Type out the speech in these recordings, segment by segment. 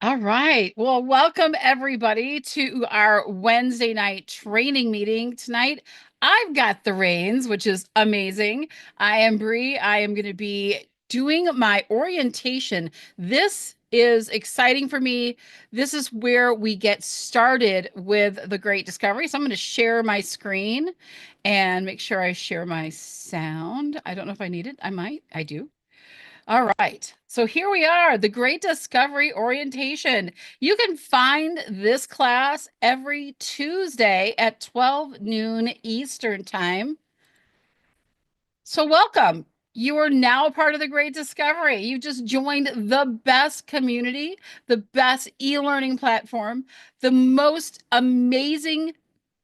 All right. Well, welcome everybody to our Wednesday night training meeting tonight. I've got the reins, which is amazing. I am Bree. I am going to be doing my orientation. This is exciting for me. This is where we get started with the Great Discovery. So I'm going to share my screen and make sure I share my sound. I don't know if I need it. I might. I do. All right. So here we are, the Great Discovery Orientation. You can find this class every Tuesday at 12 noon Eastern Time. So welcome. You are now a part of the Great Discovery. You just joined the best community, the best e-learning platform, the most amazing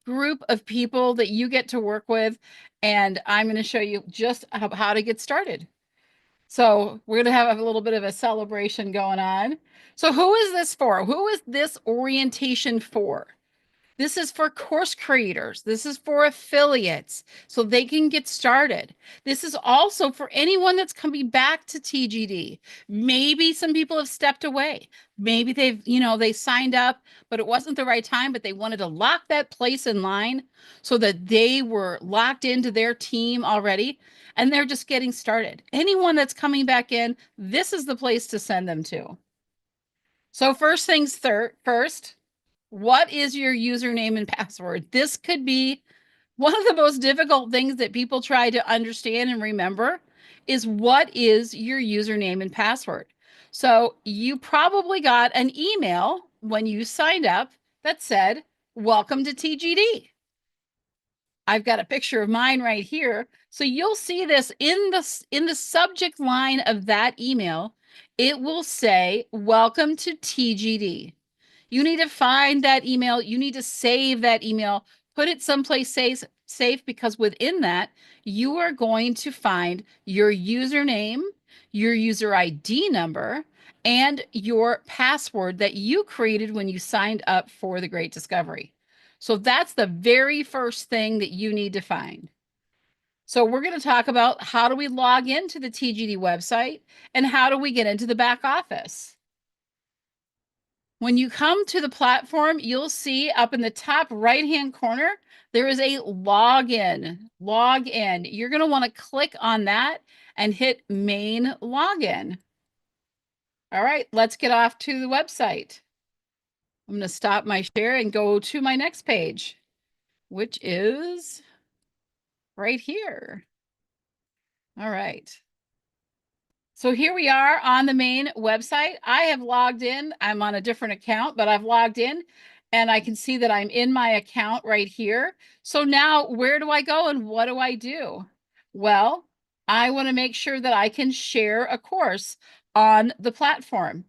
group of people that you get to work with. And I'm going to show you just how to get started. So we're going to have a little bit of a celebration going on. So who is this for? Who is this orientation for? This is for course creators. This is for affiliates so they can get started. This is also for anyone that's coming back to TGD. Maybe some people have stepped away. Maybe they signed up, but it wasn't the right time, but they wanted to lock that place in line so that they were locked into their team already and they're just getting started. Anyone that's coming back in, this is the place to send them to. So first things first, what is your username and password? This could be one of the most difficult things that people try to understand and remember is what is your username and password? So you probably got an email when you signed up that said, "Welcome to TGD." I've got a picture of mine right here. So you'll see this in the subject line of that email. It will say, "Welcome to TGD." You need to find that email. You need to save that email, put it someplace safe because within that, you are going to find your username, your user ID number, and your password that you created when you signed up for the Great Discovery. So that's the very first thing that you need to find. So we're going to talk about how do we log into the TGD website and how do we get into the back office. When you come to the platform, you'll see up in the top right-hand corner, there is a login. Login. You're going to want to click on that and hit main login. All right, let's get off to the website. I'm going to stop my share and go to my next page, which is right here. All right. So here we are on the main website. I have logged in. I'm on a different account, but I've logged in and I can see that I'm in my account right here. So now where do I go and what do I do? Well, I want to make sure that I can share a course on the platform.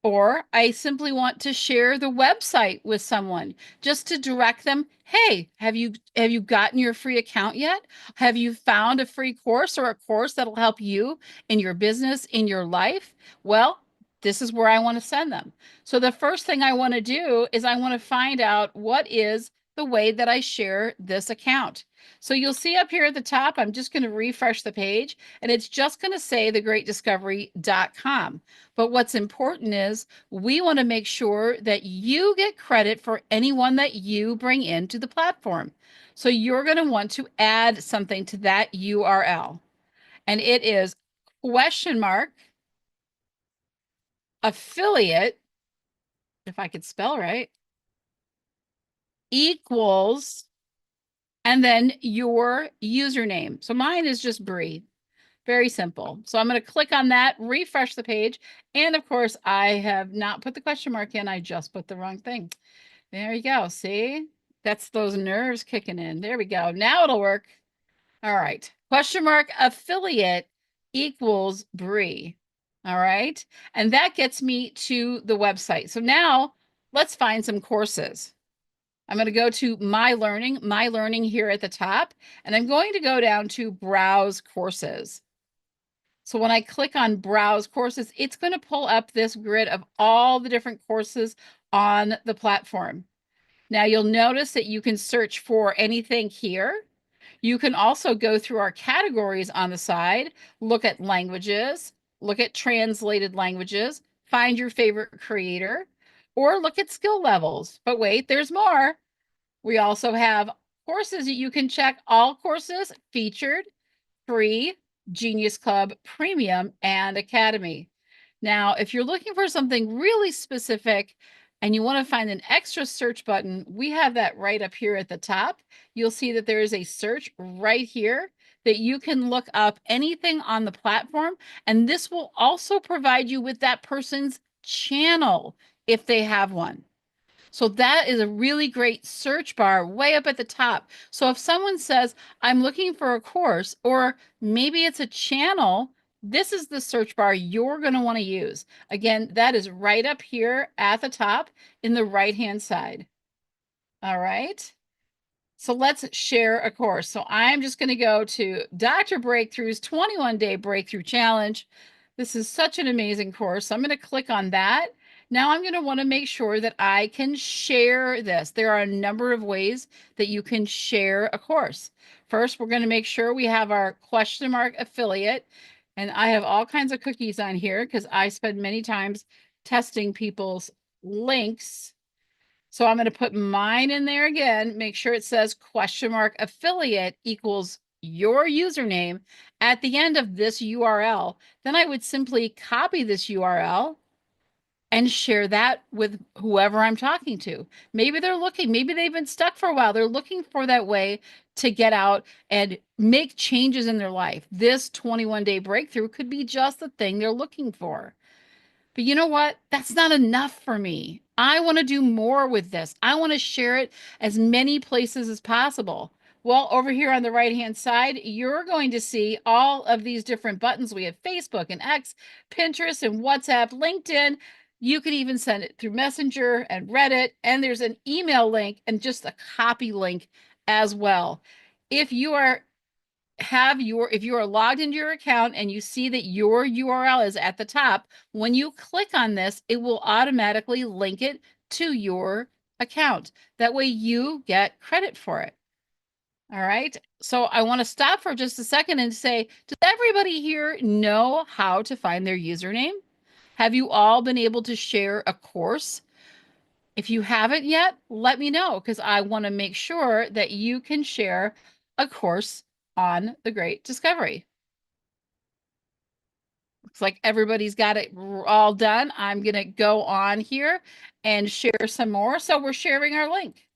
Or I simply want to share the website with someone just to direct them, hey, have you gotten your free account yet? Have you found a free course or a course that'll help you in your business, in your life? Well, this is where I want to send them. So the first thing I want to do is I want to find out what is the way that I share this account. So you'll see up here at the top, I'm just going to refresh the page and it's just going to say thegreatdiscovery.com. But what's important is we want to make sure that you get credit for anyone that you bring into the platform. So you're going to want to add something to that URL. And it is question mark affiliate, if I could spell right, equals, and then your username. So mine is just Bree. Very simple. So I'm going to click on that, refresh the page. And of course, I have not put the question mark in. I just put the wrong thing. There you go. See, that's those nerves kicking in. There we go. Now it'll work. All right. Question mark affiliate equals Bree. All right. And that gets me to the website. So now let's find some courses. I'm going to go to my learning here at the top, and I'm going to go down to browse courses. So when I click on browse courses, it's going to pull up this grid of all the different courses on the platform. Now you'll notice that you can search for anything here. You can also go through our categories on the side, look at languages, look at translated languages, find your favorite creator, or look at skill levels. But wait, there's more. We also have courses that you can check, all courses featured, free, Genius Club Premium, and Academy. Now, if you're looking for something really specific and you want to find an extra search button, we have that right up here at the top. You'll see that there is a search right here that you can look up anything on the platform, and this will also provide you with that person's channel if they have one. So that is a really great search bar way up at the top. So if someone says, I'm looking for a course, or maybe it's a channel, this is the search bar you're going to want to use. Again, that is right up here at the top in the right-hand side. All right. So let's share a course. So I'm just going to go to Dr. Breakthrough's 21-day breakthrough challenge. This is such an amazing course. So I'm going to click on that. Now I'm going to want to make sure that I can share this. There are a number of ways that you can share a course. First, we're going to make sure we have our question mark affiliate. And I have all kinds of cookies on here because I spend many times testing people's links. So I'm going to put mine in there again, make sure it says question mark affiliate equals your username at the end of this URL. Then I would simply copy this URL and share that with whoever I'm talking to. Maybe they're looking, maybe they've been stuck for a while. They're looking for that way to get out and make changes in their life. This 21-day breakthrough could be just the thing they're looking for. But you know what? That's not enough for me. I want to do more with this. I want to share it as many places as possible. Well, over here on the right-hand side, you're going to see all of these different buttons. We have Facebook and X, Pinterest and WhatsApp, LinkedIn. You could even send it through Messenger and Reddit. And there's an email link and just a copy link as well. If you are if you are logged into your account and you see that your URL is at the top, when you click on this, it will automatically link it to your account. That way you get credit for it. All right. So I want to stop for just a second and say, does everybody here know how to find their username? Have you all been able to share a course? If you haven't yet, let me know because I want to make sure that you can share a course on the Great Discovery. Looks like everybody's got it all done. I'm going to go on here and share some more. So we're sharing our link.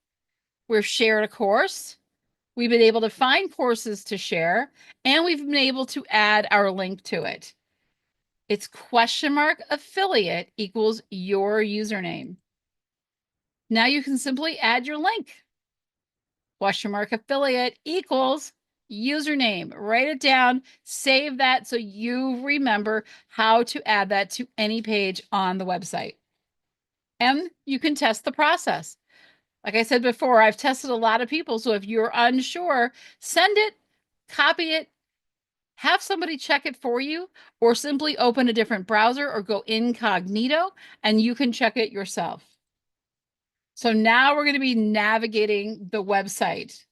We've shared a course. We've been able to find courses to share, and we've been able to add our link to it. It's question mark affiliate equals your username. Now you can simply add your link. Question mark affiliate equals username. Write it down, save that so you remember how to add that to any page on the website. And you can test the process. Like I said before, I've tested a lot of people. So if you're unsure, send it, copy it, have somebody check it for you, or simply open a different browser or go incognito and you can check it yourself. So now we're going to be navigating the website.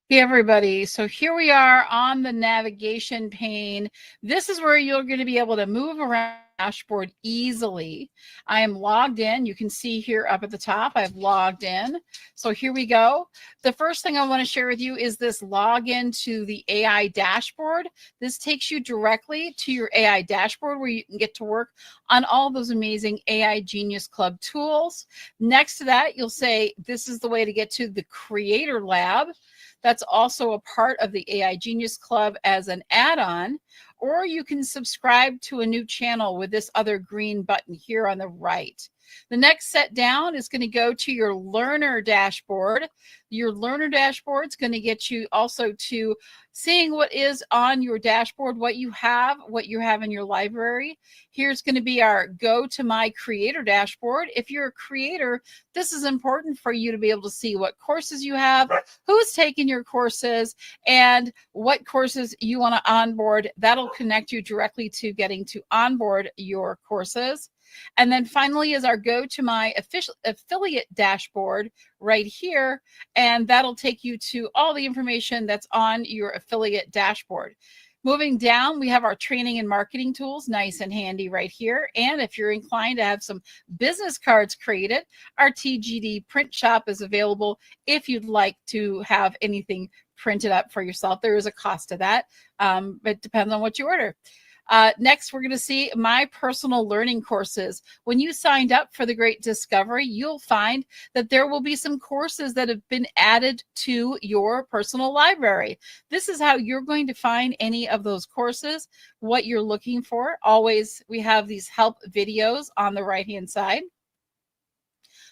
Hey everybody, so here we are on the navigation pane. This is where you're going to be able to move around the dashboard easily. I am logged in. You can see here up at the top, I've logged in. So here we go. The first thing I want to share with you is this login to the AI dashboard. This takes you directly to your AI dashboard where you can get to work on all those amazing AI Genius Club tools. Next to that, you'll say, this is the way to get to the Creator Lab. That's also a part of the AI Genius Club as an add-on, or you can subscribe to a new channel with this other green button here on the right. The next set down is going to go to your learner dashboard. Your learner dashboard is going to get you also to seeing what is on your dashboard, what you have in your library. Here's going to be our go to my creator dashboard. If you're a creator, this is important for you to be able to see what courses you have, who's taking your courses, and what courses you want to onboard. That'll connect you directly to getting to onboard your courses. And then finally is our go to my official affiliate dashboard right here. And that'll take you to all the information that's on your affiliate dashboard. Moving down, we have our training and marketing tools, nice and handy right here. And if you're inclined to have some business cards created, our TGD print shop is available if you'd like to have anything printed up for yourself. There is a cost to that. It depends on what you order. Next, we're going to see my personal learning courses. When you signed up for the Great Discovery, you'll find that there will be some courses that have been added to your personal library. This is how you're going to find any of those courses, what you're looking for. Always, we have these help videos on the right-hand side.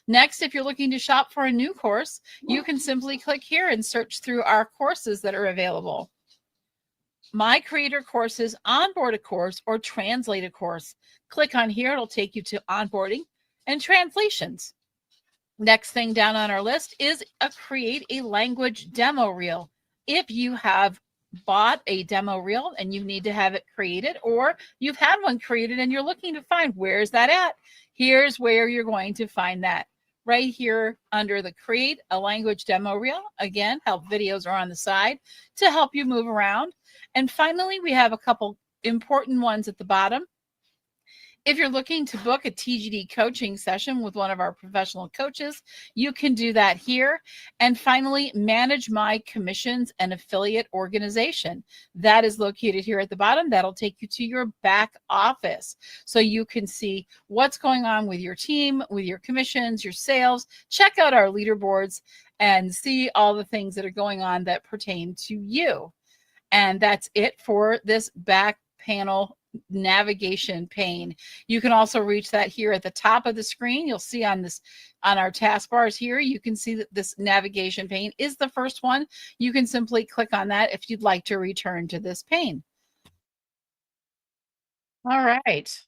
Next, if you're looking to shop for a new course, you can simply click here and search through our courses that are available. My Creator Courses, onboard a course, or translate a course. Click on here, it'll take you to onboarding and translations. Next thing down on our list is create a language demo reel. If you have bought a demo reel and you need to have it created, or you've had one created and you're looking to find where's that at, here's where you're going to find that. Right here under the create a language demo reel. Again, help videos are on the side to help you move around. And finally, we have a couple important ones at the bottom. If you're looking to book a TGD coaching session with one of our professional coaches, you can do that here. And finally, manage my commissions and affiliate organization. That is located here at the bottom. That'll take you to your back office. So you can see what's going on with your team, with your commissions, your sales. Check out our leaderboards and see all the things that are going on that pertain to you. And that's it for this back panel navigation pane. You can also reach that here at the top of the screen. You'll see on our taskbars here, you can see that this navigation pane is the first one. You can simply click on that if you'd like to return to this pane. All right.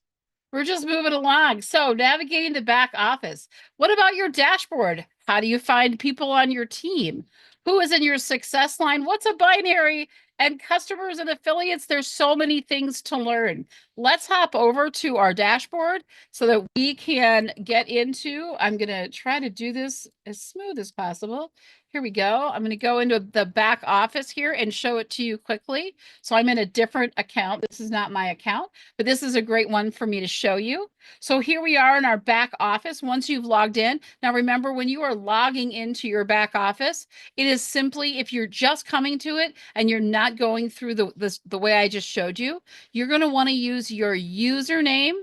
We're just moving along. So navigating the back office. What about your dashboard? How do you find people on your team? Who is in your success line? What's a binary? And customers and affiliates, there's so many things to learn. Let's hop over to our dashboard so that we can get into, I'm going to try to do this as smooth as possible. Here we go. I'm going to go into the back office here and show it to you quickly. So I'm in a different account. This is not my account, but this is a great one for me to show you. So here we are in our back office once you've logged in. Now remember, when you are logging into your back office, it is simply, if you're just coming to it and you're not going through the way I just showed you, you're going to want to use your username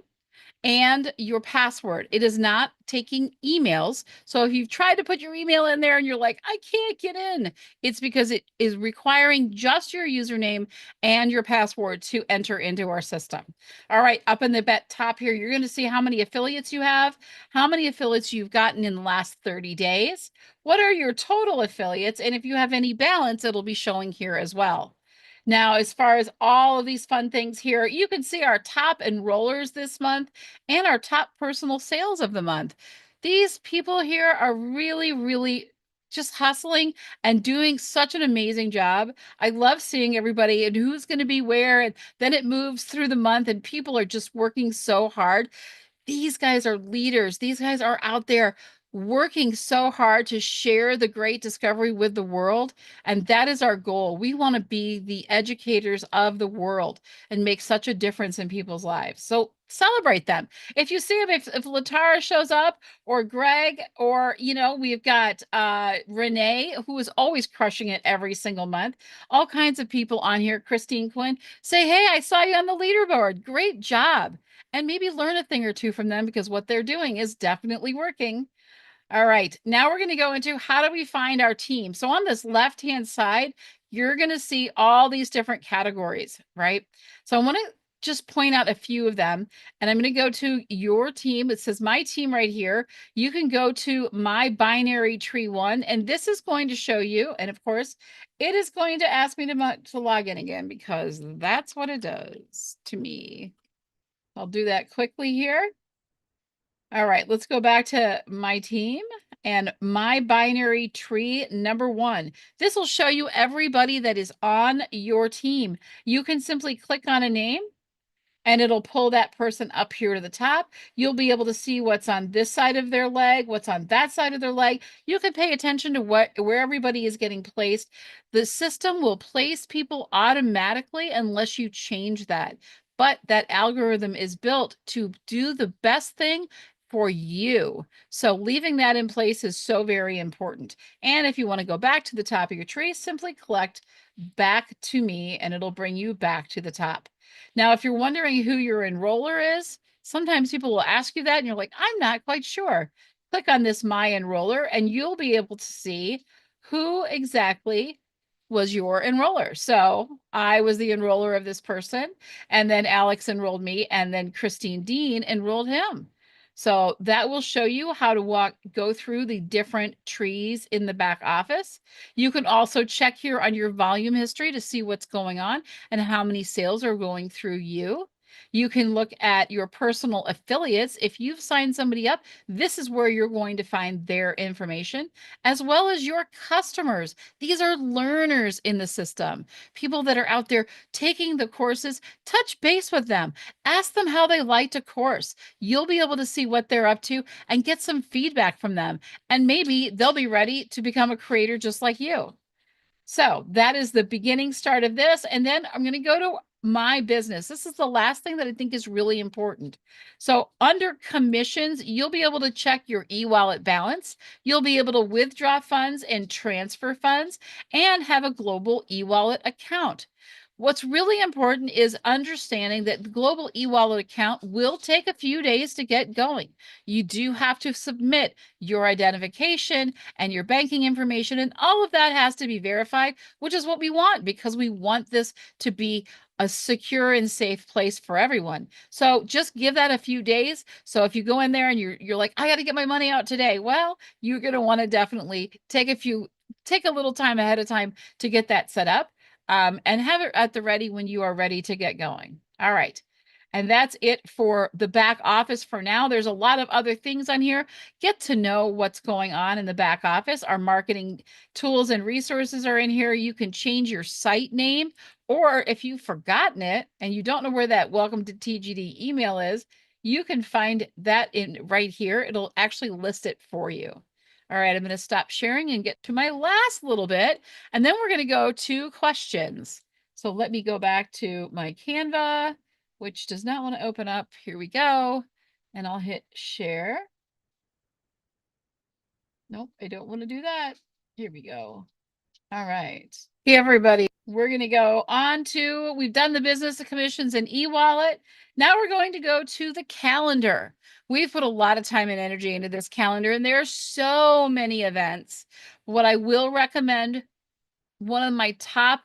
and your password. It is not taking emails. So if you've tried to put your email in there and you're like, I can't get in, it's because it is requiring just your username and your password to enter into our system. All right, up in the top here, you're going to see how many affiliates you have, how many affiliates you've gotten in the last 30 days, what are your total affiliates, and if you have any balance, it'll be showing here as well. Now, as far as all of these fun things here, you can see our top enrollers this month and our top personal sales of the month. These people here are really, really just hustling and doing such an amazing job. I love seeing everybody and who's going to be where, and then it moves through the month and people are just working so hard. These guys are leaders. These guys are out there working so hard to share the great discovery with the world. And that is our goal. We want to be the educators of the world and make such a difference in people's lives. So celebrate them. If you see them, if Latara shows up, or Greg, or, we've got Renee, who is always crushing it every single month. All kinds of people on here. Christine Quinn, say, hey, I saw you on the leaderboard. Great job. And maybe learn a thing or two from them, because what they're doing is definitely working. All right, now we're going to go into how do we find our team. So on this left-hand side, you're going to see all these different categories, right? So I want to just point out a few of them, and I'm going to go to your team. It says my team right here. You can go to my binary tree one, and this is going to show you, and of course, it is going to ask me to log in again, because that's what it does to me. I'll do that quickly here. All right, let's go back to my team and my binary tree number one. This will show you everybody that is on your team. You can simply click on a name and it'll pull that person up here to the top. You'll be able to see what's on this side of their leg, what's on that side of their leg. You can pay attention to where everybody is getting placed. The system will place people automatically unless you change that. But that algorithm is built to do the best thing for you. So leaving that in place is so very important. And if you want to go back to the top of your tree, simply collect back to me and it'll bring you back to the top. Now, if you're wondering who your enroller is, sometimes people will ask you that and you're like, I'm not quite sure. Click on this My Enroller and you'll be able to see who exactly was your enroller. So I was the enroller of this person, and then Alex enrolled me, and then Christine Dean enrolled him. So that will show you how to go through the different trees in the back office. You can also check here on your volume history to see what's going on and how many sales are going through you. You can look at your personal affiliates. If you've signed somebody up, this is where you're going to find their information, as well as your customers. These are learners in the system, people that are out there taking the courses. Touch base with them. Ask them how they liked a course. You'll be able to see what they're up to and get some feedback from them. And maybe they'll be ready to become a creator just like you. So that is the beginning start of this. And then I'm going to go to my business. This is the last thing that I think is really important. So under commissions, you'll be able to check your e-wallet balance. You'll be able to withdraw funds and transfer funds and have a global e-wallet account. What's really important is understanding that the global e-wallet account will take a few days to get going. You do have to submit your identification and your banking information, and all of that has to be verified, which is what we want because we want this to be a secure and safe place for everyone. So just give that a few days. So if you go in there and you're like, I got to get my money out today, well, you're going to want to definitely take a little time ahead of time to get that set up. And have it at the ready when you are ready to get going. All right. And that's it for the back office for now. There's a lot of other things on here. Get to know what's going on in the back office. Our marketing tools and resources are in here. You can change your site name, or if you've forgotten it and you don't know where that welcome to TGD email is, you can find that in right here. It'll actually list it for you. All right, I'm going to stop sharing and get to my last little bit, and then we're going to go to questions. So let me go back to my Canva, which does not want to open up. Here we go. And I'll hit share. Nope, I don't want to do that. Here we go. All right. Hey, everybody. We're going to go on to, we've done the business commissions and e-wallet. Now we're going to go to the calendar. We've put a lot of time and energy into this calendar, and there are so many events. What I will recommend, one of my top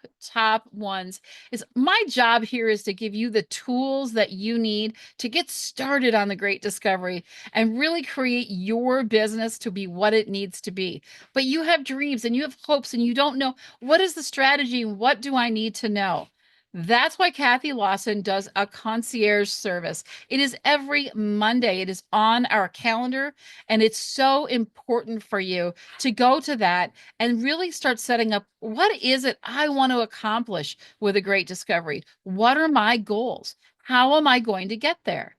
ones, is my job here is to give you the tools that you need to get started on the great discovery and really create your business to be what it needs to be. But you have dreams and you have hopes and you don't know what is the strategy, what do I need to know? That's why Kathy Lawson does a concierge service. It is every Monday. It is on our calendar, and it's so important for you to go to that and really start setting up, what is it I want to accomplish with a great discovery? What are my goals? How am I going to get there?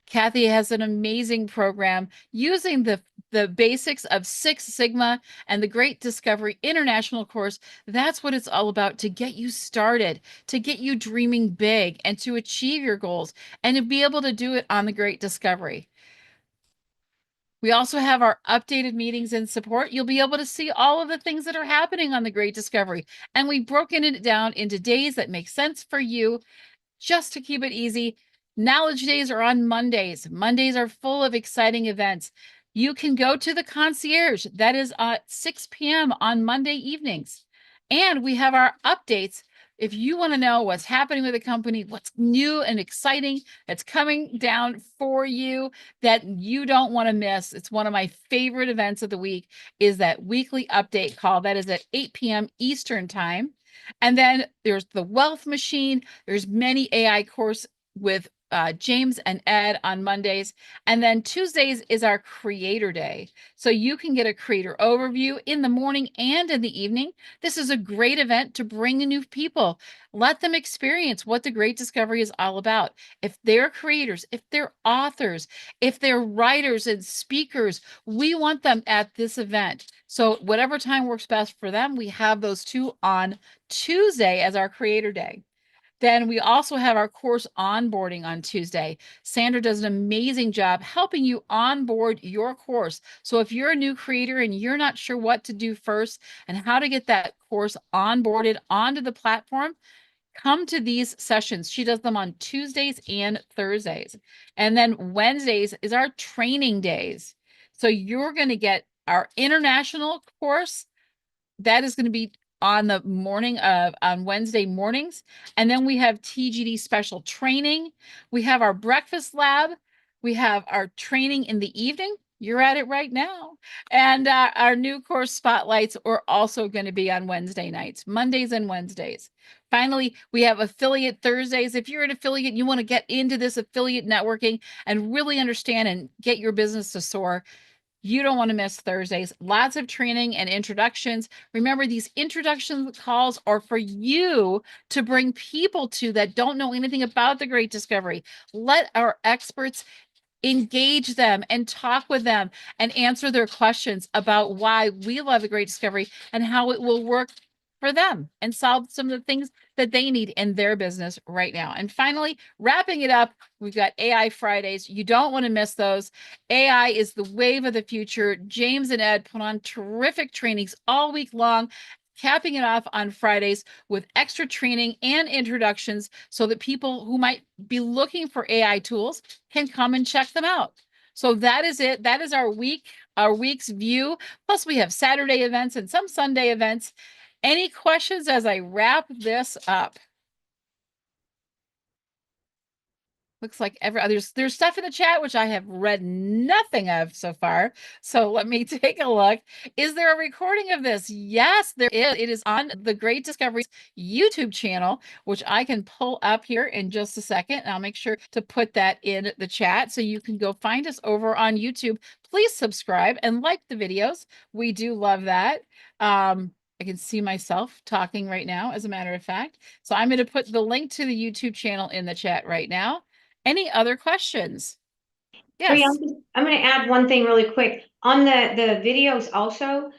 Kathy has an amazing program using the basics of Six Sigma and the Great Discovery International course. That's what it's all about, to get you started, to get you dreaming big and to achieve your goals and to be able to do it on the Great Discovery. We also have our updated meetings and support. You'll be able to see all of the things that are happening on the Great Discovery. And we've broken it down into days that make sense for you, just to keep it easy. Knowledge days are on Mondays. Mondays are full of exciting events. You can go to the concierge. That is at 6 p.m. on Monday evenings. And we have our updates. If you want to know what's happening with the company, what's new and exciting that's coming down for you that you don't want to miss, it's one of my favorite events of the week, is that weekly update call. That is at 8 p.m. Eastern time. And then there's the Wealth Machine. There's many AI course with James and Ed on Mondays. And then Tuesdays is our creator day. So you can get a creator overview in the morning and in the evening. This is a great event to bring in new people. Let them experience what the Great Discovery is all about. If they're creators, if they're authors, if they're writers and speakers, we want them at this event. So whatever time works best for them, we have those two on Tuesday as our creator day. Then we also have our course onboarding on Tuesday. Sandra does an amazing job helping you onboard your course. So if you're a new creator and you're not sure what to do first and how to get that course onboarded onto the platform, come to these sessions. She does them on Tuesdays and Thursdays. And then Wednesdays is our training days. So you're going to get our international course that is going to be on the morning of on Wednesday mornings. And then we have TGD special training. We have our breakfast lab. We have our training in the evening. You're at it right now. And our new course spotlights are also going to be on Wednesday nights, Mondays and Wednesdays. Finally, we have affiliate Thursdays. If you're an affiliate, you want to get into this affiliate networking and really understand and get your business to soar, you don't want to miss Thursdays. Lots of training and introductions. Remember, these introduction calls are for you to bring people to that don't know anything about the Great Discovery. Let our experts engage them and talk with them and answer their questions about why we love the Great Discovery and how it will work for them and solve some of the things that they need in their business right now. And finally, wrapping it up, we've got AI Fridays. You don't want to miss those. AI is the wave of the future. James and Ed put on terrific trainings all week long, capping it off on Fridays with extra training and introductions so that people who might be looking for AI tools can come and check them out. So that is it. That is our week's view. Plus, we have Saturday events and some Sunday events. Any questions as I wrap this up? Looks like there's stuff in the chat which I have read nothing of so far. So let me take a look. Is there a recording of this? Yes, there is. It is on the Great Discoveries YouTube channel, which I can pull up here in just a second. And I'll make sure to put that in the chat so you can go find us over on YouTube. Please subscribe and like the videos. We do love that. I can see myself talking right now, as a matter of fact. So I'm going to put the link to the YouTube channel in the chat right now. Any other questions? Bree, Yes. I'm going to add one thing really quick. On the videos also,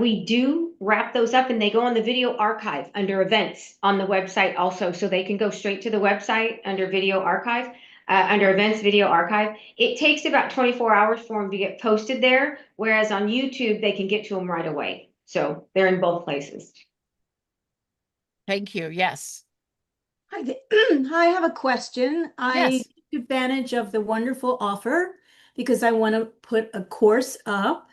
we do wrap those up and they go on the video archive under events on the website also. So they can go straight to the website under video archive, under events video archive. It takes about 24 hours for them to get posted there, whereas on YouTube, they can get to them right away. So they're in both places. Thank you. Yes. Hi, I have a question. I Yes. took advantage of the wonderful offer because I want to put a course up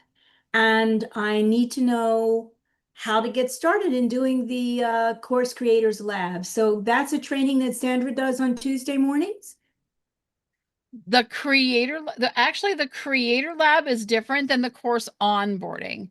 and I need to know how to get started in doing the Course Creators Lab. So that's a training that Sandra does on Tuesday mornings? Actually the creator lab is different than the course onboarding.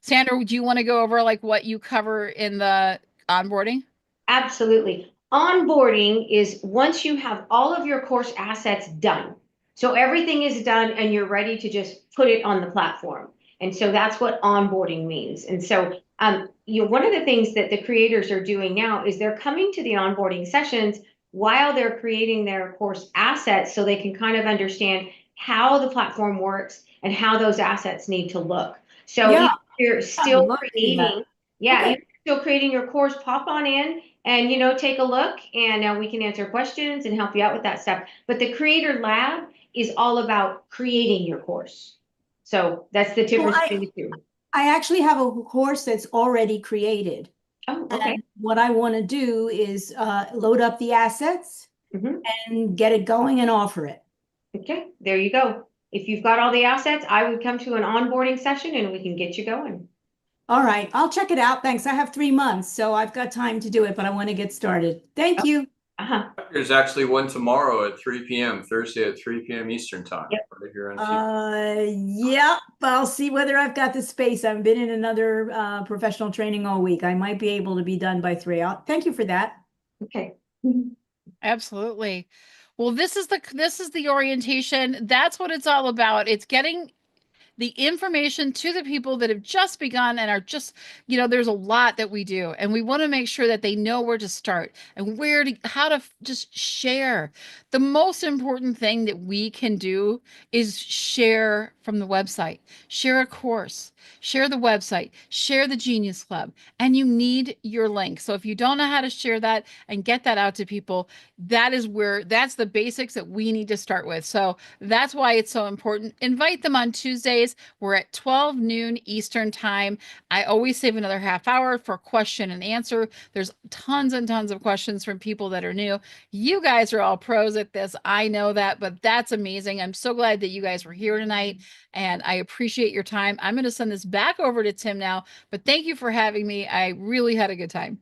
Sandra, do you want to go over like what you cover in the onboarding? Absolutely. Onboarding is once you have all of your course assets done. So everything is done and you're ready to just put it on the platform. And so that's what onboarding means. And so one of the things that the creators are doing now is they're coming to the onboarding sessions while they're creating their course assets so they can kind of understand how the platform works and how those assets need to look. So Yeah, if you're I would still love to do that. creating, yeah, Okay. you're still creating your course, pop on in and take a look and we can answer questions and help you out with that stuff. But the Creator Lab is all about creating your course. So that's the Well, difference between the two. I actually have a course that's already created. Oh, okay. And what I want to do is load up the assets Hmm. and get it going and offer it. Okay, there you go. If you've got all the assets, I would come to an onboarding session and we can get you going. All right, I'll check it out. Thanks. I have 3 months, so I've got time to do it, but I want to get started. Thank Oh, you. uh-huh. There's actually one tomorrow at 3 p.m., Thursday at 3 p.m. Eastern time. Yep. Right here on TV. Yeah, I'll see whether I've got the space. I've been in another professional training all week. I might be able to be done by 3. Thank you for that. Okay. Absolutely. Well, this is the orientation. That's what it's all about. It's getting the information to the people that have just begun and are just, there's a lot that we do, and we want to make sure that they know where to start and how to just share. The most important thing that we can do is share from the website, share a course, share the website, share the Genius Club, and you need your link. So if you don't know how to share that and get that out to people, that's the basics that we need to start with. So that's why it's so important. Invite them on Tuesdays. We're at 12 noon Eastern time. I always save another half hour for question and answer. There's tons and tons of questions from people that are new. You guys are all pros at this. I know that, but that's amazing. I'm so glad that you guys were here tonight, and I appreciate your time. I'm going to send this back over to Tim now, but thank you for having me. I really had a good time.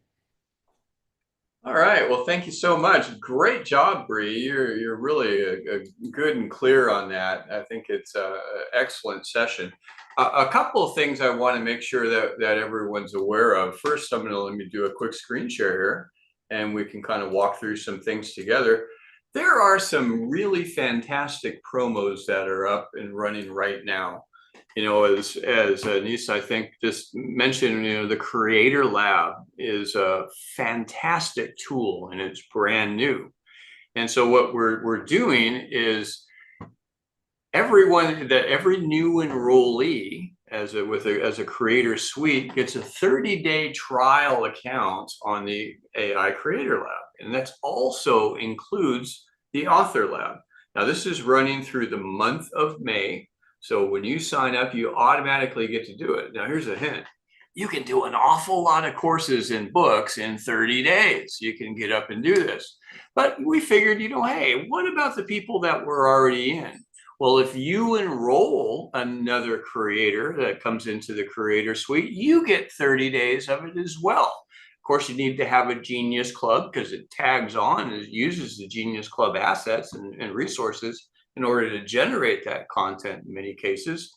All right. Well, thank you so much. Great job, Bree. You're really good and clear on that. I think it's an excellent session. A couple of things I want to make sure that everyone's aware of. First, let me do a quick screen share here, and we can kind of walk through some things together. There are some really fantastic promos that are up and running right now. As Nisa, I think, just mentioned, the Creator Lab is a fantastic tool and it's brand new. And so what we're doing is every new enrollee as a Creator Suite gets a 30-day trial account on the AI Creator Lab, and that also includes the Author Lab. Now, this is running through the month of May. So when you sign up, you automatically get to do it. Now, here's a hint. You can do an awful lot of courses and books in 30 days. You can get up and do this. But we figured, hey, what about the people that were already in? Well, if you enroll another creator that comes into the Creator Suite, you get 30 days of it as well. Of course, you need to have a Genius Club because it tags on and uses the Genius Club assets and resources in order to generate that content in many cases.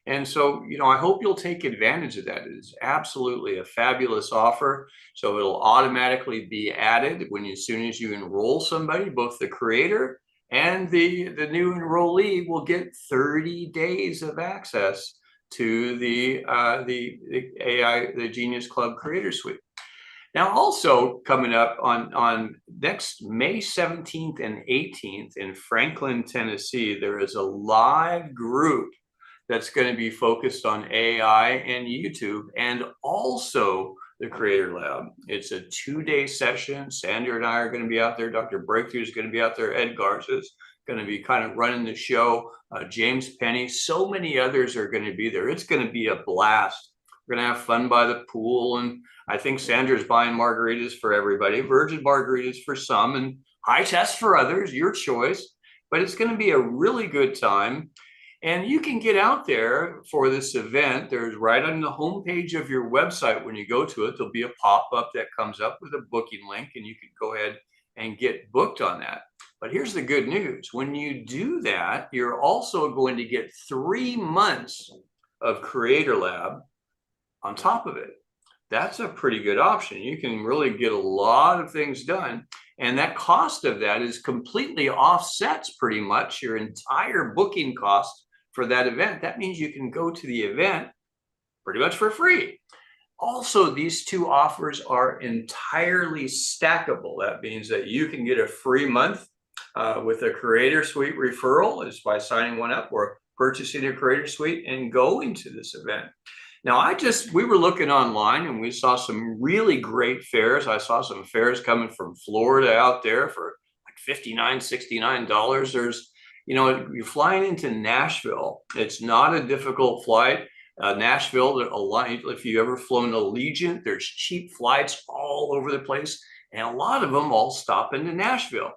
And so, I hope you'll take advantage of that. It is absolutely a fabulous offer. So it'll automatically be added as soon as you enroll somebody. Both the creator and the new enrollee will get 30 days of access to the Genius Club Creator Suite. Now, also coming up on next May 17th and 18th in Franklin, Tennessee, there is a live group that's going to be focused on AI and YouTube and also the Creator Lab. It's a 2-day session. Sandra and I are going to be out there. Dr. Breakthrough is going to be out there. Ed Garza is going to be kind of running the show. James Penny, so many others are going to be there. It's going to be a blast. We're going to have fun by the pool, and I think Sandra's buying margaritas for everybody, virgin margaritas for some, and high test for others, your choice. But it's going to be a really good time. And you can get out there for this event. There's right on the homepage of your website, when you go to it, there'll be a pop-up that comes up with a booking link, and you can go ahead and get booked on that. But here's the good news. When you do that, you're also going to get 3 months of Creator Lab on top of it. That's a pretty good option. You can really get a lot of things done. And that cost of that is completely offsets pretty much your entire booking cost for that event. That means you can go to the event pretty much for free. Also, these two offers are entirely stackable. That means that you can get a free month with a Creator Suite referral is by signing one up or purchasing a Creator Suite and going to this event. Now, we were looking online and we saw some really great fares. I saw some fares coming from Florida out there for like $59, $69. There's, you're flying into Nashville. It's not a difficult flight. Nashville, if you ever flown Allegiant, there's cheap flights all over the place. And a lot of them all stop into Nashville.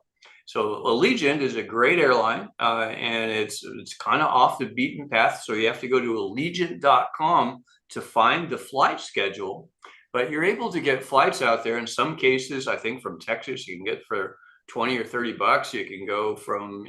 So Allegiant is a great airline, and it's kind of off the beaten path. So you have to go to allegiant.com to find the flight schedule, but you're able to get flights out there. In some cases, I think from Texas, you can get for 20 or 30 bucks. You can go from,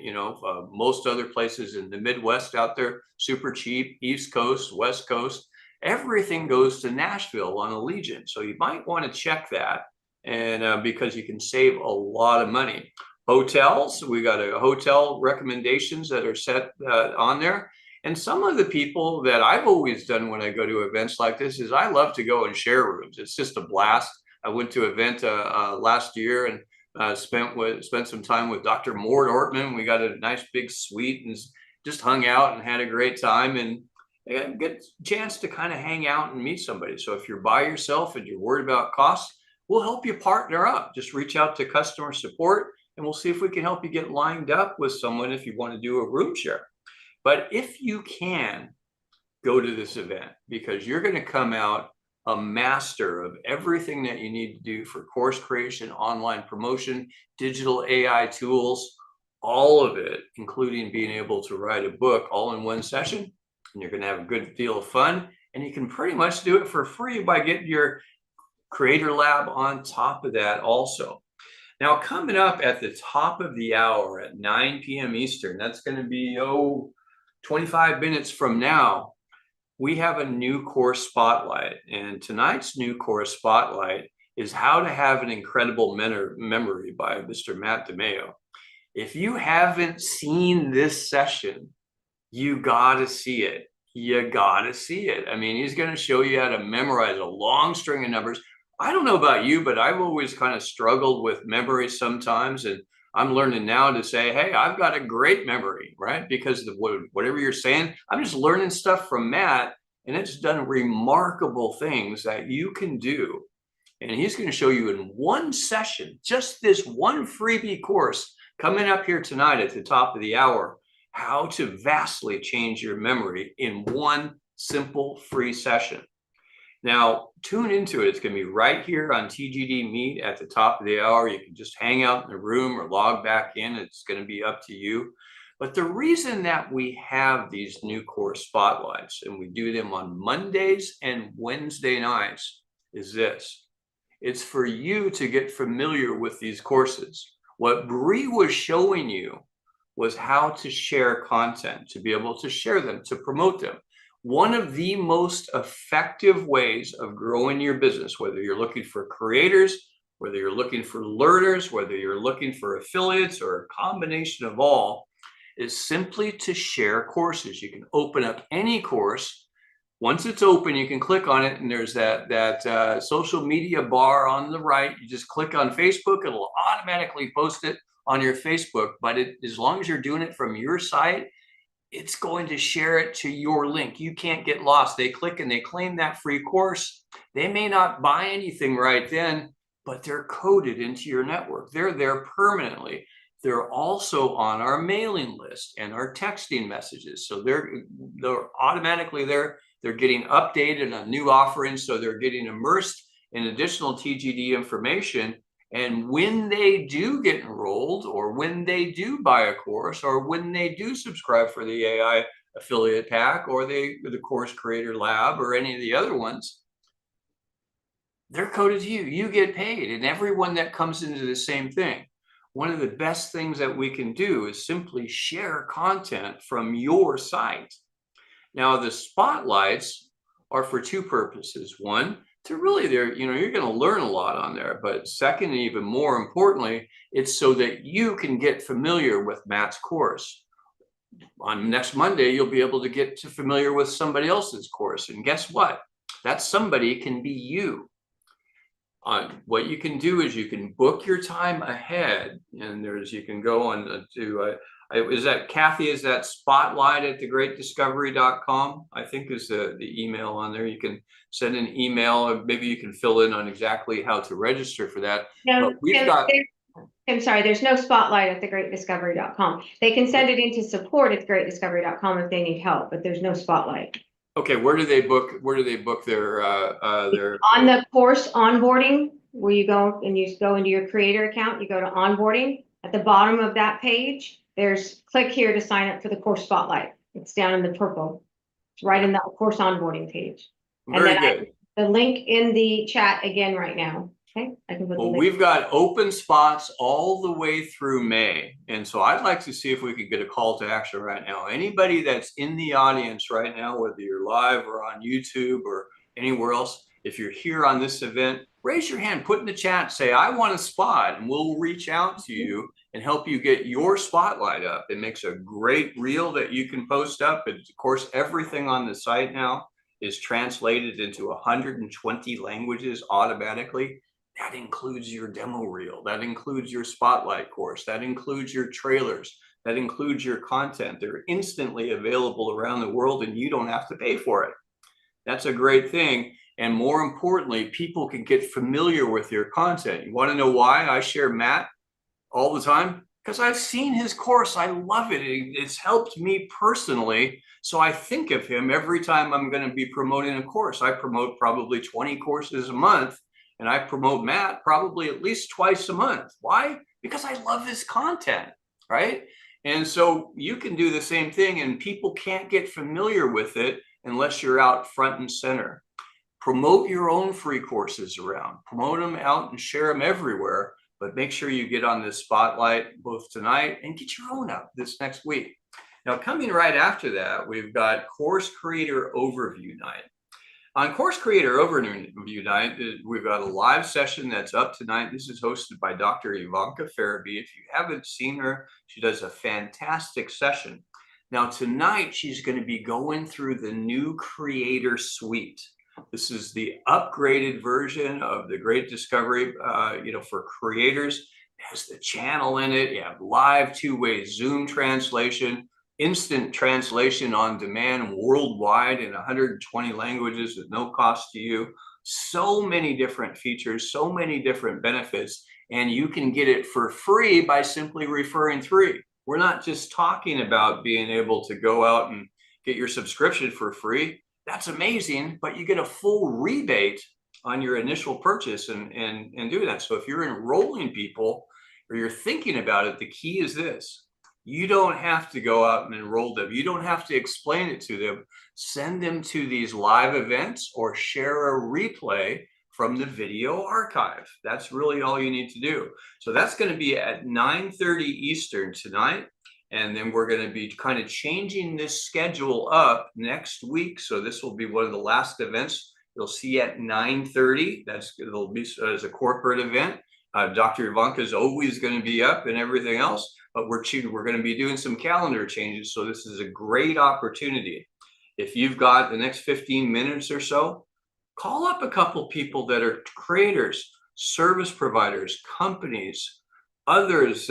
most other places in the Midwest out there, super cheap, East Coast, West Coast, everything goes to Nashville on Allegiant. So you might want to check that, and because you can save a lot of money. hotels. We got a hotel recommendations that are set on there. And some of the people that I've always done when I go to events like this is I love to go and share rooms. It's just a blast. I went to an event last year and spent some time with Dr. Mort Ortman. We got a nice big suite and just hung out and had a great time, and a good chance to kind of hang out and meet somebody. So if you're by yourself and you're worried about costs, we'll help you partner up. Just reach out to customer support and we'll see if we can help you get lined up with someone if you want to do a room share. But if you can, go to this event, because you're going to come out a master of everything that you need to do for course creation, online promotion, digital AI tools, all of it, including being able to write a book all in one session. And you're going to have a good deal of fun. And you can pretty much do it for free by getting your Creator Lab on top of that also. Now, coming up at the top of the hour at 9 p.m. Eastern, that's going to be, 25 minutes from now, we have a new course spotlight. And tonight's new course spotlight is How to Have an Incredible Memory by Mr. Matt DeMeo. If you haven't seen this session, you got to see it. You got to see it. I mean, he's going to show you how to memorize a long string of numbers. I don't know about you, but I've always kind of struggled with memory sometimes. And I'm learning now to say, hey, I've got a great memory, right? Because whatever you're saying, I'm just learning stuff from Matt, and it's done remarkable things that you can do. And he's going to show you in one session, just this one freebie course coming up here tonight at the top of the hour, how to vastly change your memory in one simple free session. Now, tune into it. It's going to be right here on TGD Meet at the top of the hour. You can just hang out in the room or log back in. It's going to be up to you. But the reason that we have these new course spotlights, and we do them on Mondays and Wednesday nights, is this. It's for you to get familiar with these courses. What Bree was showing you was how to share content, to be able to share them, to promote them. One of the most effective ways of growing your business, whether you're looking for creators, whether you're looking for learners, whether you're looking for affiliates, or a combination of all, is simply to share courses. You can open up any course. Once it's open, you can click on it, and there's that social media bar on the right. You just click on Facebook, it'll automatically post it on your Facebook. But as long as you're doing it from your site, it's going to share it to your link. You can't get lost. They click and they claim that free course. They may not buy anything right then, but they're coded into your network. They're there permanently. They're also on our mailing list and our texting messages. So they're automatically there. They're getting updated on new offerings. So they're getting immersed in additional TGD information. And when they do get enrolled, or when they do buy a course, or when they do subscribe for the AI affiliate pack, or the Course Creator Lab, or any of the other ones, they're coded to you. You get paid, and everyone that comes into the same thing. One of the best things that we can do is simply share content from your site. Now, the spotlights are for two purposes. One, to really you're going to learn a lot on there. But second, and even more importantly, it's so that you can get familiar with Matt's course. On next Monday, you'll be able to get familiar with somebody else's course. And guess what? That somebody can be you. What you can do is you can book your time ahead, and you can go on to is that Kathy? Is that spotlight at thegreatdiscovery.com? I think is the email on there. You can send an email, or maybe you can fill in on exactly how to register for that. No, but we've got. I'm sorry, there's no spotlight at thegreatdiscovery.com. They can send it into support at thegreatdiscovery.com if they need help, but there's no spotlight. Okay, where do they book their on the course onboarding, where you go and you go into your creator account, you go to onboarding. At the bottom of that page, there's click here to sign up for the course spotlight. It's down in the purple. It's right in that course onboarding page. Very good. The link in the chat again right now. Okay, I can put the link. We've got open spots all the way through May. And so I'd like to see if we could get a call to action right now. Anybody that's in the audience right now, whether you're live or on YouTube or anywhere else, If you're here on this event, raise your hand, put in the chat, say, I want a spot, and we'll reach out to you and help you get your spotlight up. It makes a great reel that you can post up. And of course, everything on the site now is translated into 120 languages automatically. That includes your demo reel. That includes your spotlight course. That includes your trailers. That includes your content. They're instantly available around the world and you don't have to pay for it. That's a great thing. And more importantly, people can get familiar with your content. You want to know why I share Matt all the time? Because I've seen his course. I love it. It's helped me personally. So I think of him every time I'm going to be promoting a course. I promote probably 20 courses a month, and I promote Matt probably at least twice a month. Why? Because I love his content, right? And so you can do the same thing, and people can't get familiar with it unless you're out front and center. Promote your own free courses around, promote them out and share them everywhere, but make sure you get on this spotlight both tonight and get your own up this next week. Now, coming right after that, we've got Course Creator Overview Night. On Course Creator Overview Night, we've got a live session that's up tonight. This is hosted by Dr. Ivanka Farabee. If you haven't seen her, she does a fantastic session. Now, tonight, she's going to be going through the new Creator Suite. This is the upgraded version of the Great Discovery, for creators. It has the channel in it. You have live two-way Zoom translation, instant translation on demand worldwide in 120 languages at no cost to you. So many different features, so many different benefits, and you can get it for free by simply referring three. We're not just talking about being able to go out and get your subscription for free. That's amazing, but you get a full rebate on your initial purchase and do that. So if you're enrolling people or you're thinking about it, the key is this. You don't have to go out and enroll them. You don't have to explain it to them. Send them to these live events or share a replay from the video archive. That's really all you need to do. So that's going to be at 9:30 Eastern tonight. And then we're going to be kind of changing this schedule up next week. So this will be one of the last events you'll see at 9:30. It'll be as a corporate event. Dr. Ivanka is always going to be up and everything else, but we're going to be doing some calendar changes. So this is a great opportunity. If you've got the next 15 minutes or so, call up a couple people that are creators, service providers, companies, others,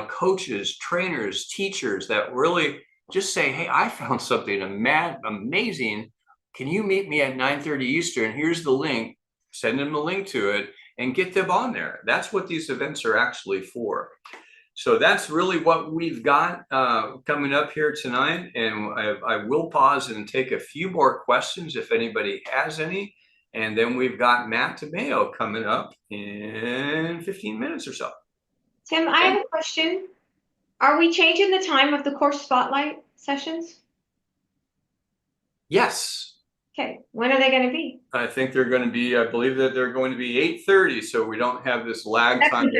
coaches, trainers, teachers that really just say, hey, I found something amazing. Can you meet me at 9:30 Eastern? Here's the link. Send them the link to it and get them on there. That's what these events are actually for. So that's really what we've got coming up here tonight. And I will pause and take a few more questions if anybody has any. And then we've got Matt Tamayo coming up in 15 minutes or so. Tim, I have a question. Are we changing the time of the course spotlight sessions? Yes. Okay, when are they going to be? I think they're going to be, I believe that they're going to be 8:30, so we don't have this lag time.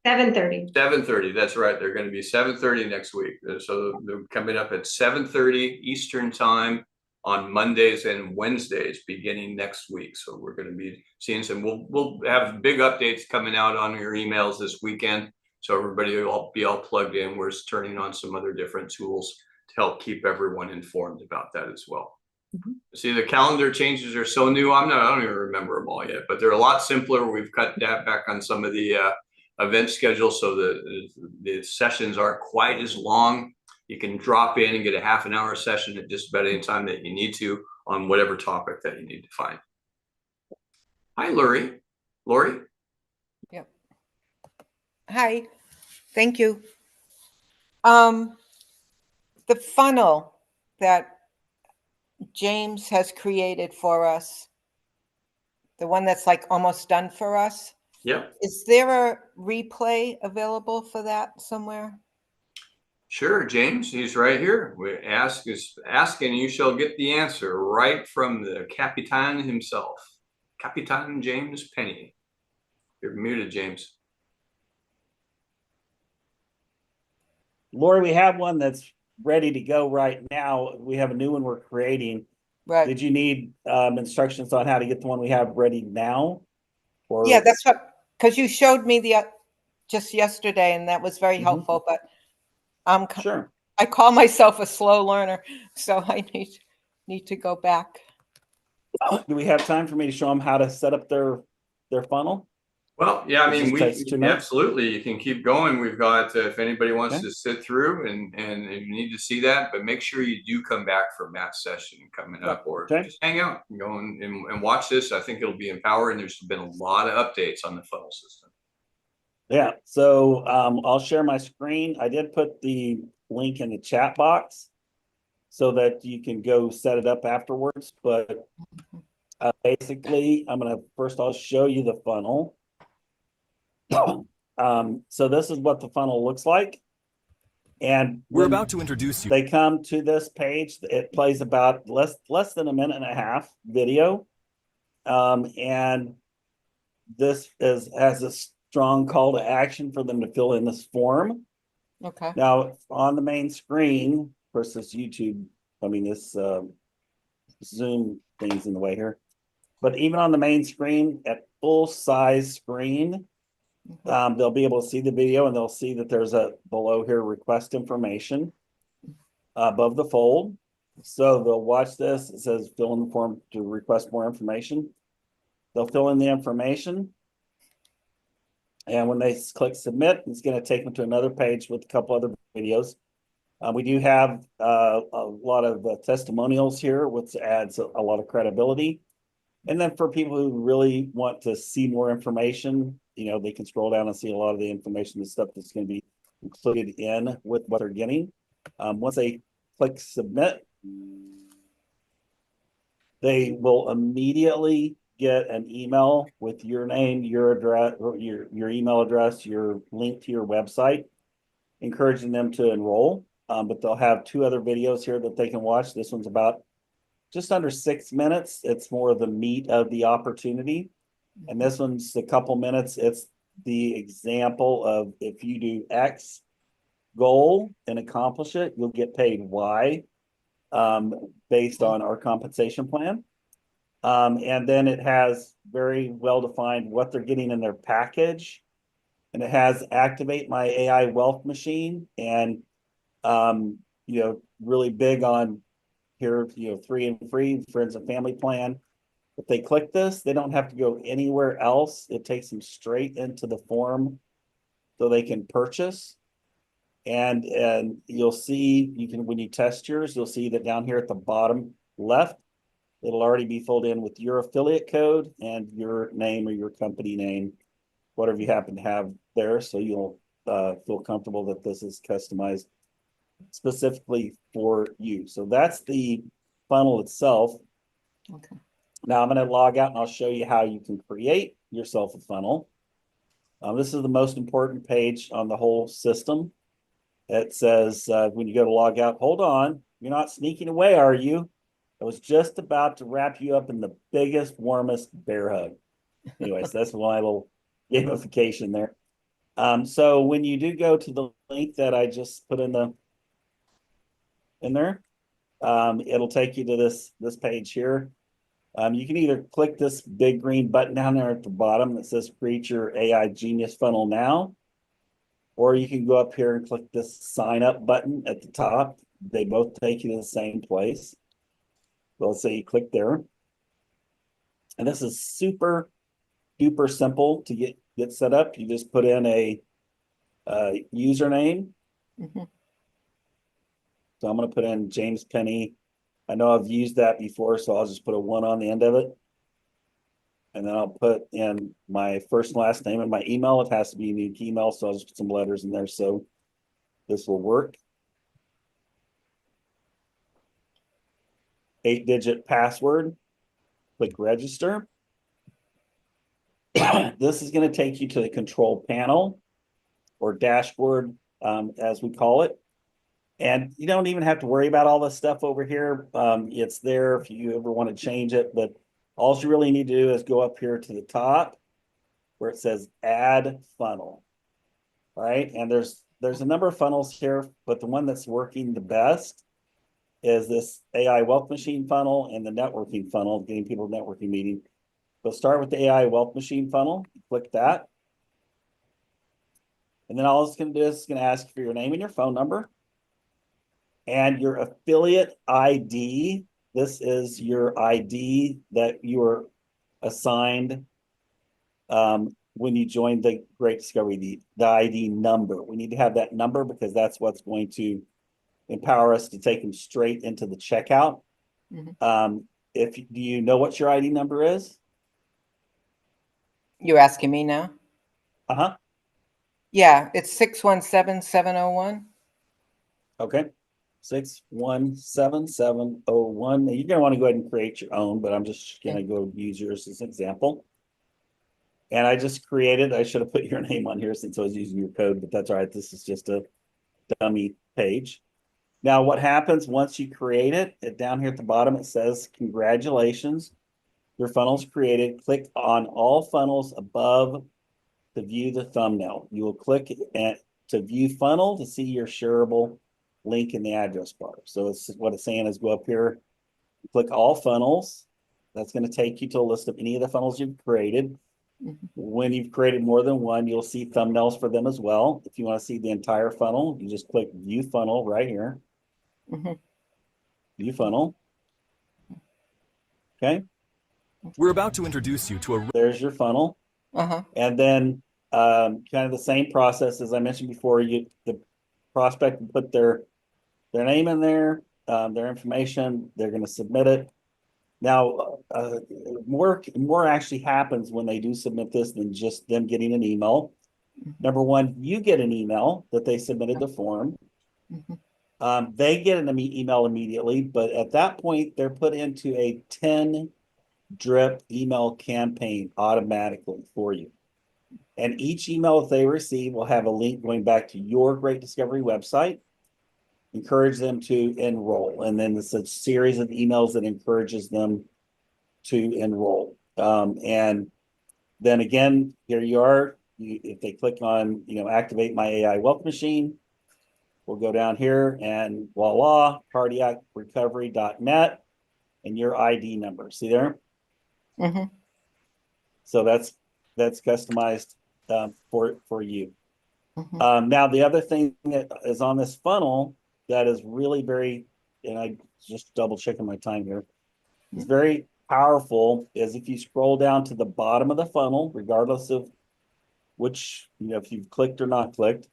7:30. 7:30, that's right. They're going to be 7:30 next week. So they're coming up at 7:30 Eastern time on Mondays and Wednesdays beginning next week. So we're going to be seeing some, we'll have big updates coming out on your emails this weekend. So everybody will be all plugged in. We're turning on some other different tools to help keep everyone informed about that as well. Mm-hmm. See, the calendar changes are so new. I don't even remember them all yet, but they're a lot simpler. We've cut that back on some of the event schedules, so the sessions aren't quite as long. You can drop in and get a half an hour session at just about any time that you need to on whatever topic that you need to find. Hi, Lori. Yep. Hi, thank you. The funnel that James has created for us, the one that's like almost done for us. Yep. Is there a replay available for that somewhere? Sure, James, he's right here. We ask and you shall get the answer right from the Capitan himself, Capitan James Penny. You're muted, James. Lori, we have one that's ready to go right now. We have a new one we're creating. Right. Did you need instructions on how to get the one we have ready now? Or Yeah, that's what, because you showed me the just yesterday, and that was very Mhm. helpful. But I'm Sure. I call myself a slow learner, so I need to go back. Do we have time for me to show them how to set up their funnel? Well, yeah, I It mean, just takes 2 minutes. absolutely, you can keep going. We've got, if anybody wants Okay. to sit through and you need to see that, but make sure you do come back for Matt's session coming up, or Okay. just hang out and go and watch this. I think it'll be empowering. There's been a lot of updates on the funnel system. Yeah, so I'll share my screen. I did put the link in the chat box so that you can go set it up afterwards. But basically, I'm gonna first I'll show you the funnel. So this is what the funnel looks like. And We're when about to introduce you. they come to this page, it plays about less than a minute and a half video. And this has a strong call to action for them to fill in this form. Okay. Now, on the main screen versus YouTube, I mean, this Zoom thing's in the way here. But even on the main screen, at full size screen, they'll be able to see the video, and they'll see that there's a below here request information above the fold. So they'll watch this. It says fill in the form to request more information. They'll fill in the information. And when they click submit, it's going to take them to another page with a couple other videos. We do have a lot of testimonials here, which adds a lot of credibility. And then for people who really want to see more information, they can scroll down and see a lot of the information and stuff that's going to be included in with what they're getting. Once they click submit, they will immediately get an email with your name, your address, or your email address, your link to your website, encouraging them to enroll. But they'll have 2 other videos here that they can watch. This one's about just under 6 minutes. It's more of the meat of the opportunity. And this one's a couple minutes. It's the example of if you do X goal and accomplish it, you'll get paid Y based on our compensation plan. And then it has very well defined what they're getting in their package. And it has activate my AI wealth machine, and really big on here, 3 and free friends and family plan. If they click this, they don't have to go anywhere else. It takes them straight into the form so they can purchase. And you'll see, when you test yours, you'll see that down here at the bottom left, it'll already be filled in with your affiliate code and your name or your company name, whatever you happen to have there. So you'll feel comfortable that this is customized specifically for you. So that's the funnel itself. Okay. Now I'm going to log out and I'll show you how you can create yourself a funnel. This is the most important page on the whole system. It says when you go to log out, hold on, you're not sneaking away, are you? I was just about to wrap you up in the biggest, warmest bear hug. Anyways, that's my little gamification there. So when you do go to the link that I just put in there, it'll take you to this page here. You can either click this big green button down there at the bottom that says create your AI genius funnel now, or you can go up here and click this sign up button at the top. They both take you to the same place. So let's say you click there. And this is super duper simple to get set up. You just put in a username. So I'm going to put in James Penny. I know I've used that before, so I'll just put a 1 on the end of it. And then I'll put in my first and last name and my email. It has to be a unique email, so I'll just put some letters in there so this will work. 8-digit password. Click register. This is going to take you to the control panel or dashboard, as we call it. And you don't even have to worry about all this stuff over here. It's there if you ever want to change it, but all you really need to do is go up here to the top where it says add funnel, right? And there's a number of funnels here, but the one that's working the best is this AI wealth machine funnel and the networking funnel, getting people to networking meeting. So start with the AI wealth machine funnel, click that. And then all it's going to do is it's going to ask for your name and your phone number and your affiliate ID. This is your ID that you were assigned when you joined the Great Discovery, the ID number. We need to have that number because that's what's going to empower us to take them straight into the checkout. Do you know what your ID number is? You're asking me now? Uh-huh. Yeah, it's 617701. Okay. 617701. Now, you're going to want to go ahead and create your own, but I'm just going to go use yours as an example. And I just created, I should have put your name on here since I was using your code, but that's all right. This is just a dummy page. Now, what happens once you create it, down here at the bottom, it says, congratulations, your funnel's created. Click on all funnels above to view the thumbnail. You will click to view funnel to see your shareable link in the address bar. So it's what it's saying is go up here, click all funnels. That's going to take you to a list of any of the funnels you've created. When you've created more than one, you'll see thumbnails for them as well. If you want to see the entire funnel, you just click view funnel right here. View funnel. Okay. We're about to introduce you to a. There's your funnel. And then kind of the same process as I mentioned before, the prospect can put their name in there, their information, they're going to submit it. Now, more actually happens when they do submit this than just them getting an email. Number one, you get an email that they submitted the form. They get an email immediately, but at that point, they're put into a 10 drip email campaign automatically for you. And each email that they receive will have a link going back to your Great Discovery website. Encourage them to enroll. And then it's a series of emails that encourages them to enroll. And then again, here you are. If they click on, activate my AI wealth machine, we'll go down here and voila, cardiacrecovery.net and your ID number. See there? So that's customized for you. Now, the other thing that is on this funnel that is really very, and I just double checking my time here, it's very powerful is if you scroll down to the bottom of the funnel, regardless of which, if you've clicked or not clicked,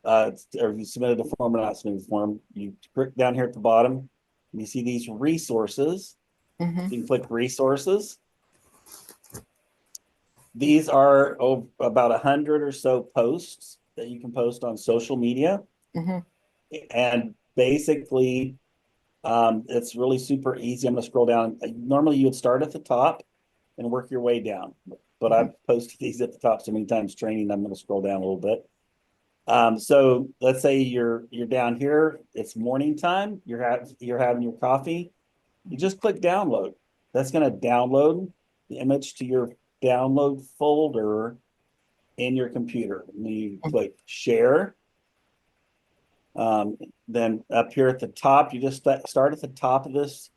or you submitted the form or not submitted the form, you click down here at the bottom, and you see these resources. You can click resources. These are about 100 or so posts that you can post on social media. And basically, it's really super easy. I'm going to scroll down. Normally, you would start at the top and work your way down. But I've posted these at the top so many times training, I'm going to scroll down a little bit. So let's say you're down here. It's morning time. You're having your coffee. You just click download. That's going to download the image to your download folder in your computer. And you click share. Then up here at the top, you just start at the top of this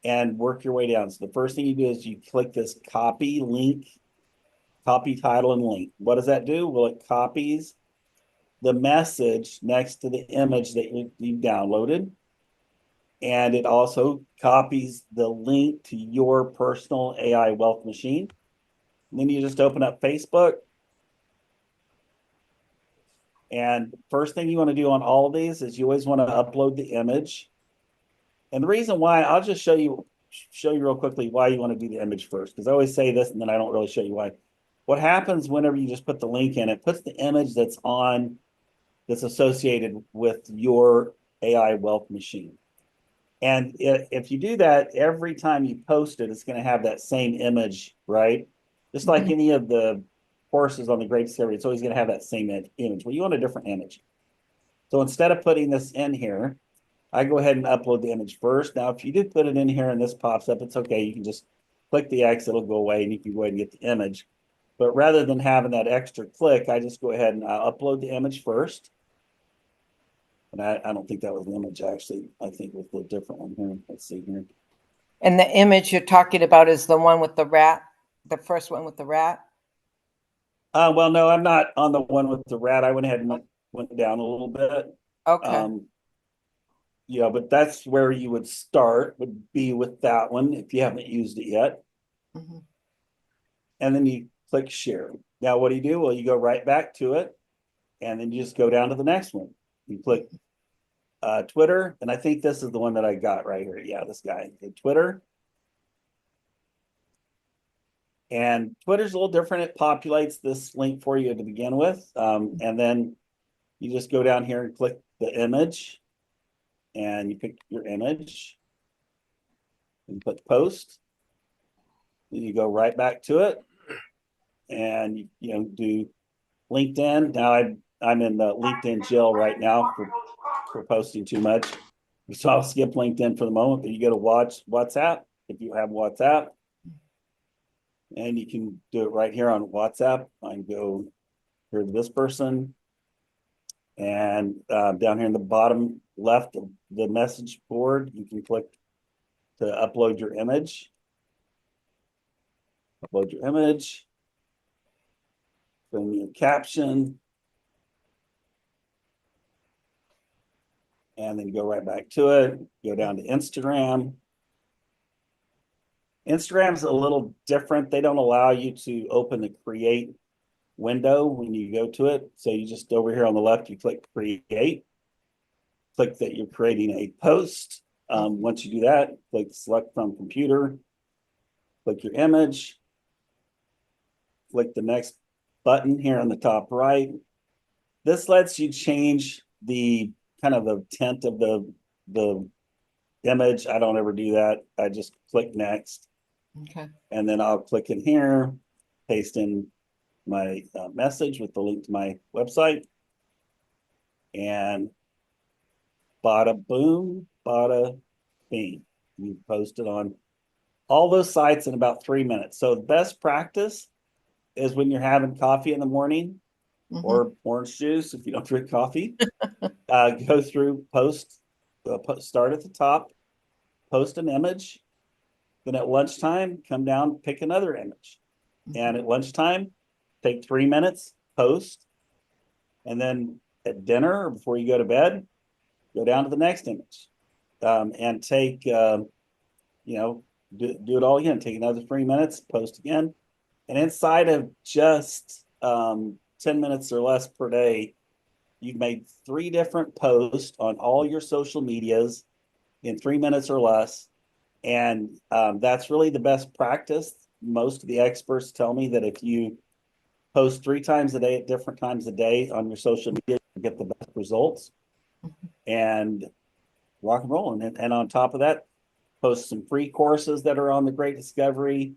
and work your way down. So the first thing you do is you click this copy link, copy title and link. What does that do? Well, it copies the message next to the image that you downloaded. And it also copies the link to your personal AI wealth machine. And then you just open up Facebook. And first thing you want to do on all of these is you always want to upload the image. And the reason why, I'll just show you real quickly why you want to do the image first, because I always say this and then I don't really show you why. What happens whenever you just put the link in, it puts the image that's associated with your AI wealth machine. And if you do that, every time you post it, it's going to have that same image, right? Just like any of the courses on the Great Discovery, it's always going to have that same image. Well, you want a different image. So instead of putting this in here, I go ahead and upload the image first. Now, if you did put it in here and this pops up, it's okay. You can just click the X, it'll go away, and you can go ahead and get the image. But rather than having that extra click, I just go ahead and upload the image first. And I don't think that was an image, actually. I think it was a different one here. Let's see here. And the image you're talking about is the one with the rat, the first one with the rat? Well, no, I'm not on the one with the rat. I went ahead and went down a little bit. Okay, Yeah, but that's where you would start, would be with that one if you haven't used it yet. mhm. And then you click share. Now, what do? Well, you go right back to it, and then you just go down to the next one. You click Twitter, and I think this is the one that I got right here. Yeah, this guy, Twitter. And Twitter's a little different. It populates this link for you to begin with. And then you just go down here and click the image, and you pick your image and click post. Then you go right back to it, and you know, do LinkedIn. Now I'm in the LinkedIn jail right now for posting too much. So I'll skip LinkedIn for the moment, but you go to WhatsApp if you have WhatsApp. And you can do it right here on WhatsApp. I can go here to this person. And down here in the bottom left of the message board, you can click to upload your image. Upload your image. Put in your caption. And then go right back to it. Go down to Instagram. Instagram's a little different. They don't allow you to open the create window when you go to it. So you just over here on the left, you click create. Click that you're creating a post. Once you do that, click select from computer. Click your image. Click the next button here on the top right. This lets you change the kind of the tint of the image. I don't ever do that. I just click next. Okay. And then I'll click in here, paste in my message with the link to my website. And bada boom, bada bing. You post it on all those sites in about 3 minutes. So the best practice is when you're having coffee in the morning or orange juice if you don't drink coffee. Go through, start at the top, post an image. Then at lunchtime, come down, pick another image. And at lunchtime, take 3 minutes, post. And then at dinner or before you go to bed, go down to the next image. And take, do it all again. Take another 3 minutes, post again. And inside of just 10 minutes or less per day, you've made 3 different posts on all your social medias in 3 minutes or less. And that's really the best practice. Most of the experts tell me that if you post 3 times a day at different times a day on your social media, you get the best results. And rock and roll. And on top of that, post some free courses that are on the Great Discovery.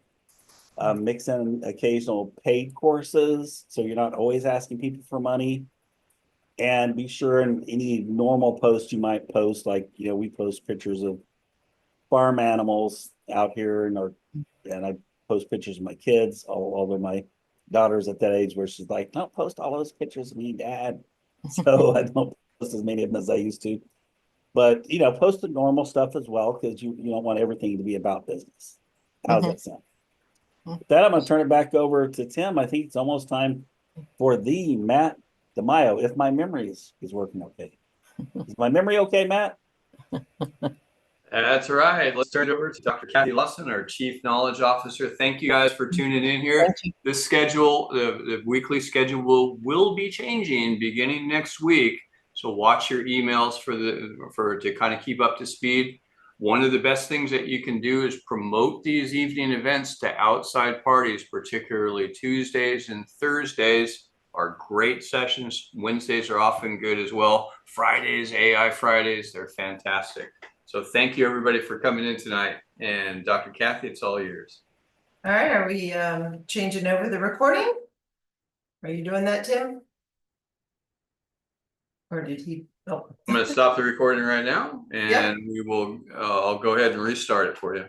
Mix in occasional paid courses, so you're not always asking people for money. And be sure in any normal post you might post, like, we post pictures of farm animals out here, and I post pictures of my kids, although my daughter's at that age where she's like, don't post all those pictures of me, Dad. So I don't post as many of them as I used to. But post the normal stuff as well, because you don't want everything to be about business. How's that sound? With that, I'm going to turn it back over to Tim. I think it's almost time for the Matt DeMaio, if my memory is working okay. Is my memory okay, Matt? That's right. Let's turn it over to Dr. Kathy Lawson, our Chief Knowledge Officer. Thank you guys for tuning in here. This schedule, the weekly schedule will be changing beginning next week. So watch your emails to kind of keep up to speed. One of the best things that you can do is promote these evening events to outside parties, particularly Tuesdays and Thursdays are great sessions. Wednesdays are often good as well. Fridays, AI Fridays, they're fantastic. So thank you everybody for coming in tonight. And Dr. Kathy, it's all yours. All right, are we changing over the recording? Are you doing that, Tim? Or did he? Oh. I'm going to stop the recording right now, and Yep. I'll go ahead and restart it for you.